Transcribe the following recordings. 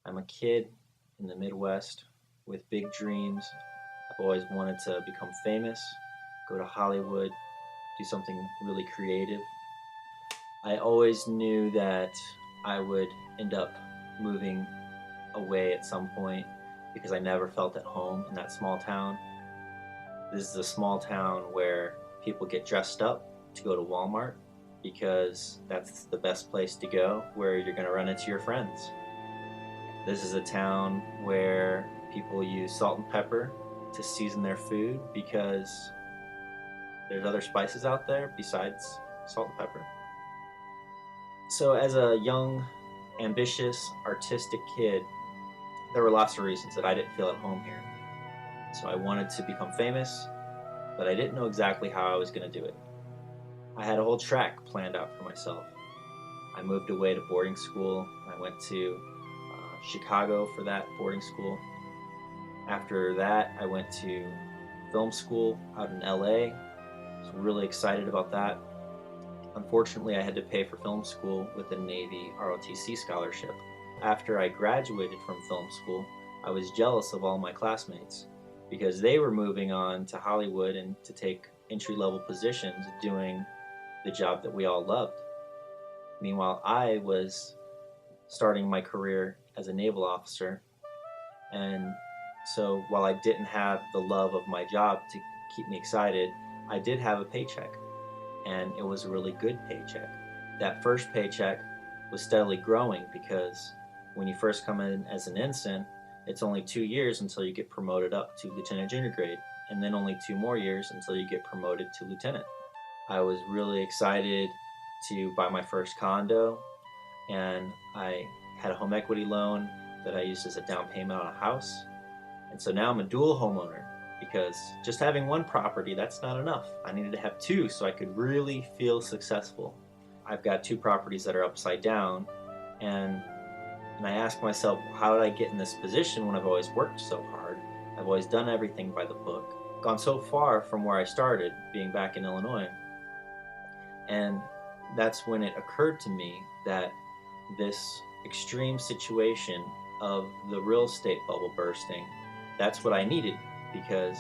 I'm a kid in the Midwest with big dreams. I've always wanted to become famous, go to Hollywood, do something really creative. I always knew that I would end up moving away at some point because I never felt at home in that small town. This is a small town where people get dressed up to go to Walmart because that's the best place to go where you're going to run into your friends. This is a town where people use salt and pepper to season their food because there's other spices out there besides salt and pepper. So, as a young, ambitious, artistic kid, there were lots of reasons that I didn't feel at home here. So, I wanted to become famous, but I didn't know exactly how I was going to do it. I had a whole track planned out for myself. I moved away to boarding school. I went to Chicago for that boarding school. After that, I went to film school out in LA. I was really excited about that. Unfortunately, I had to pay for film school with a Navy ROTC scholarship. After I graduated from film school, I was jealous of all my classmates because they were moving on to Hollywood and to take entry-level positions doing the job that we all loved. Meanwhile, I was starting my career as a naval officer, and so while I didn't have the love of my job to keep me excited, I did have a paycheck, and it was a really good paycheck. That first paycheck was steadily growing because when you first come in as an ensign, it's only 2 years until you get promoted up to lieutenant junior grade, and then only 2 more years until you get promoted to lieutenant. I was really excited to buy my first condo, and I had a home equity loan that I used as a down payment on a house. And so now I'm a dual homeowner because just having one property, that's not enough. I needed to have two so I could really feel successful. I've got 2 properties that are upside down, and I ask myself, how did I get in this position when I've always worked so hard? I've always done everything by the book, gone so far from where I started, being back in Illinois. And that's when it occurred to me that this extreme situation of the real estate bubble bursting, that's what I needed because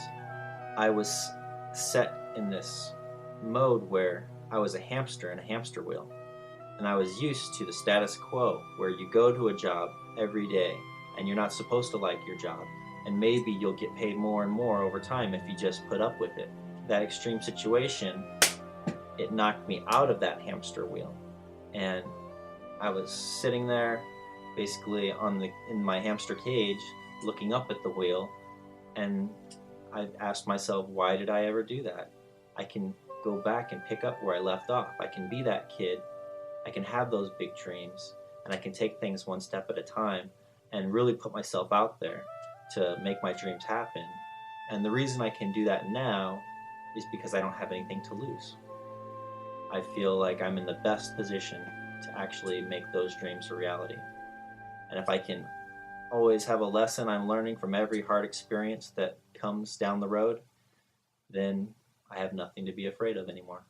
I was set in this mode where I was a hamster in a hamster wheel. And I was used to the status quo where you go to a job every day and you're not supposed to like your job. And maybe you'll get paid more and more over time if you just put up with it. That extreme situation, it knocked me out of that hamster wheel. And I was sitting there basically in my hamster cage looking up at the wheel, and I asked myself, why did I ever do that? I can go back and pick up where I left off. I can be that kid. I can have those big dreams, and I can take things one step at a time and really put myself out there to make my dreams happen. And the reason I can do that now is because I don't have anything to lose. I feel like I'm in the best position to actually make those dreams a reality. And if I can always have a lesson I'm learning from every hard experience that comes down the road, then I have nothing to be afraid of anymore.